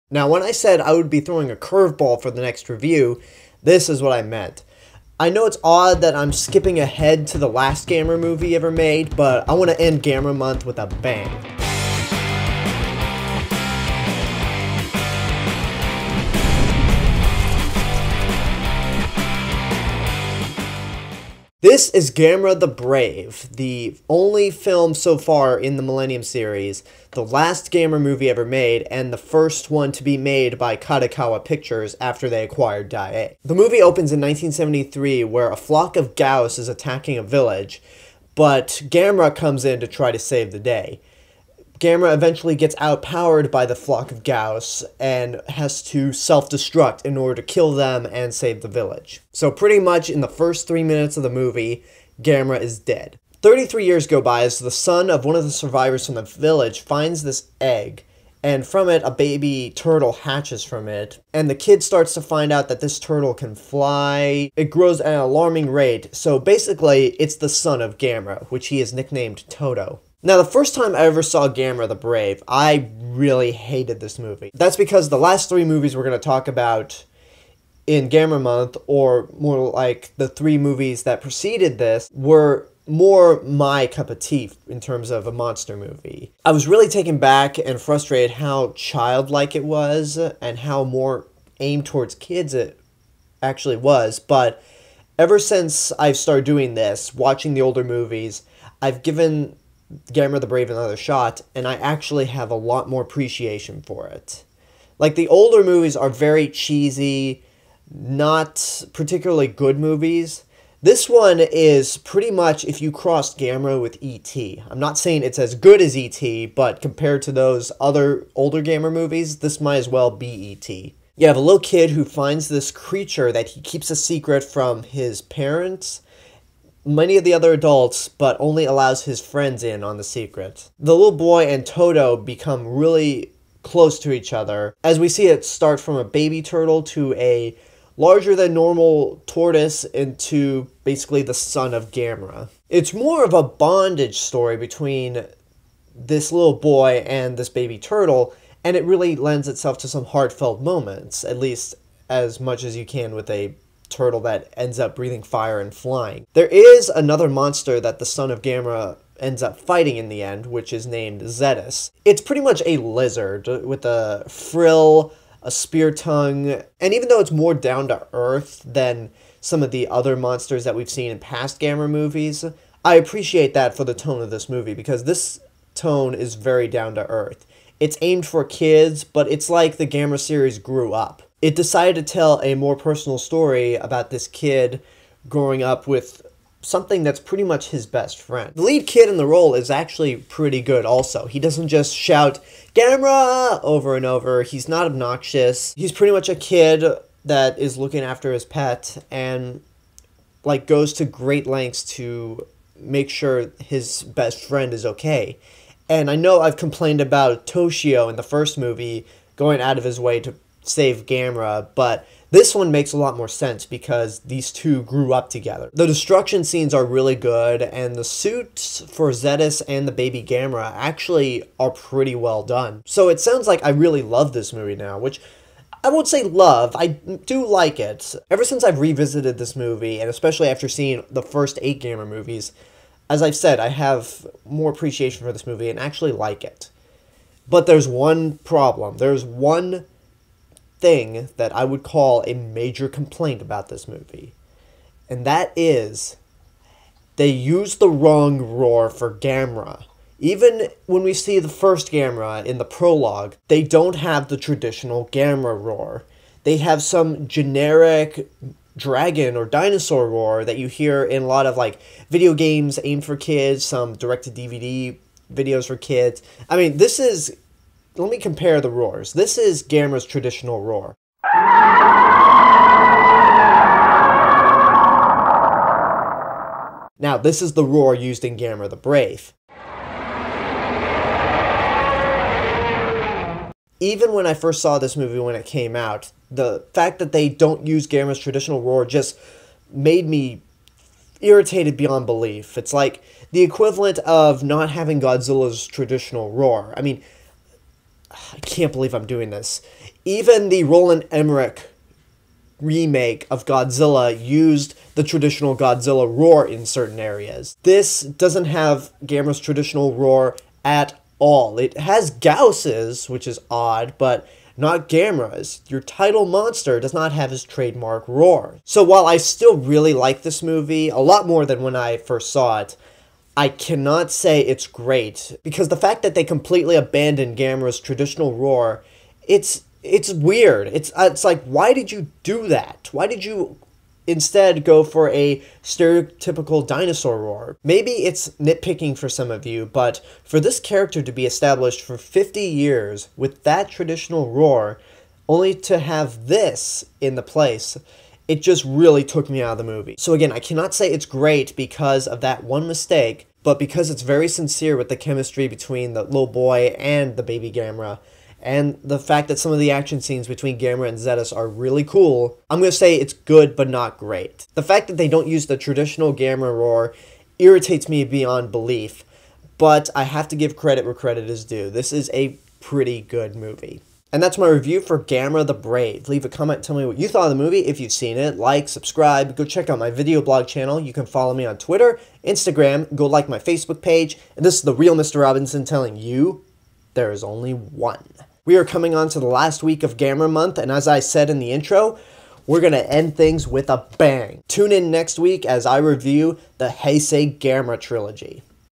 Now, when I said I would be throwing a curveball for the next review, this is what I meant. I know it's odd that I'm skipping ahead to the last Gamera movie ever made, but I want to end Gamera Month with a bang. This is Gamera the Brave, the only film so far in the Millennium series, the last Gamera movie ever made, and the first one to be made by Kadokawa Pictures after they acquired Daiei. The movie opens in 1973 where a flock of Gauss is attacking a village, but Gamera comes in to try to save the day. Gamera eventually gets outpowered by the flock of Gauss and has to self-destruct in order to kill them and save the village. So pretty much in the first 3 minutes of the movie, Gamera is dead. 33 years go by as the son of one of the survivors from the village finds this egg, and from it a baby turtle hatches from it, and the kid starts to find out that this turtle can fly. It grows at an alarming rate, so basically it's the son of Gamera, which he is nicknamed Toto. Now, the first time I ever saw Gamera the Brave, I really hated this movie. That's because the last 3 movies we're going to talk about in Gamera Month, or more like the 3 movies that preceded this, were more my cup of tea in terms of a monster movie. I was really taken back and frustrated how childlike it was and how more aimed towards kids it actually was, but ever since I've started doing this, watching the older movies, I've given Gamera the Brave another shot, and I actually have a lot more appreciation for it. Like, the older movies are very cheesy, not particularly good movies. This one is pretty much if you crossed Gamera with E.T. I'm not saying it's as good as E.T., but compared to those other older Gamera movies, this might as well be E.T. You have a little kid who finds this creature that he keeps a secret from his parents, many of the other adults, but only allows his friends in on the secret. The little boy and Toto become really close to each other, as we see it start from a baby turtle to a larger than normal tortoise into basically the son of Gamera. It's more of a bondage story between this little boy and this baby turtle, and it really lends itself to some heartfelt moments, at least as much as you can with a turtle that ends up breathing fire and flying. There is another monster that the son of Gamera ends up fighting in the end, which is named Zetus. It's pretty much a lizard with a frill, a spear tongue, and even though it's more down to earth than some of the other monsters that we've seen in past Gamera movies, I appreciate that for the tone of this movie, because this tone is very down to earth. It's aimed for kids, but it's like the Gamera series grew up. It decided to tell a more personal story about this kid growing up with something that's pretty much his best friend. The lead kid in the role is actually pretty good also. He doesn't just shout, "Gamera!" over and over. He's not obnoxious. He's pretty much a kid that is looking after his pet and like goes to great lengths to make sure his best friend is okay. And I know I've complained about Toshio in the first movie going out of his way to save Gamera, but this one makes a lot more sense because these two grew up together. The destruction scenes are really good, and the suits for Zetus and the baby Gamera actually are pretty well done. So it sounds like I really love this movie now, which I won't say love, I do like it. Ever since I've revisited this movie, and especially after seeing the first 8 Gamera movies, as I've said, I have more appreciation for this movie and actually like it. But there's one problem. There's one thing that I would call a major complaint about this movie. And that is, they used the wrong roar for Gamera. Even when we see the first Gamera in the prologue, they don't have the traditional Gamera roar. They have some generic dragon or dinosaur roar that you hear in a lot of like video games aimed for kids, some direct-to-DVD videos for kids. I mean, this is, let me compare the roars. This is Gamera's traditional roar. Now, this is the roar used in Gamera the Brave. Even when I first saw this movie when it came out, the fact that they don't use Gamera's traditional roar just made me irritated beyond belief. It's like the equivalent of not having Godzilla's traditional roar. I mean, I can't believe I'm doing this. Even the Roland Emmerich remake of Godzilla used the traditional Godzilla roar in certain areas. This doesn't have Gamera's traditional roar at all. It has Gauss's, which is odd, but not Gamera's. Your title monster does not have his trademark roar. So while I still really like this movie, a lot more than when I first saw it, I cannot say it's great, because the fact that they completely abandoned Gamera's traditional roar, it's weird. It's like, why did you do that? Why did you instead go for a stereotypical dinosaur roar? Maybe it's nitpicking for some of you, but for this character to be established for 50 years with that traditional roar, only to have this in the place, it just really took me out of the movie. So again, I cannot say it's great because of that one mistake, but because it's very sincere with the chemistry between the little boy and the baby Gamera, and the fact that some of the action scenes between Gamera and Zetus are really cool, I'm going to say it's good but not great. The fact that they don't use the traditional Gamera roar irritates me beyond belief, but I have to give credit where credit is due. This is a pretty good movie. And that's my review for Gamera the Brave. Leave a comment, tell me what you thought of the movie. If you've seen it, like, subscribe, go check out my video blog channel. You can follow me on Twitter, Instagram, go like my Facebook page. And this is the real Mr. Robinson telling you, there is only one. We are coming on to the last week of Gamera month, and as I said in the intro, we're going to end things with a bang. Tune in next week as I review the Heisei Gamera trilogy.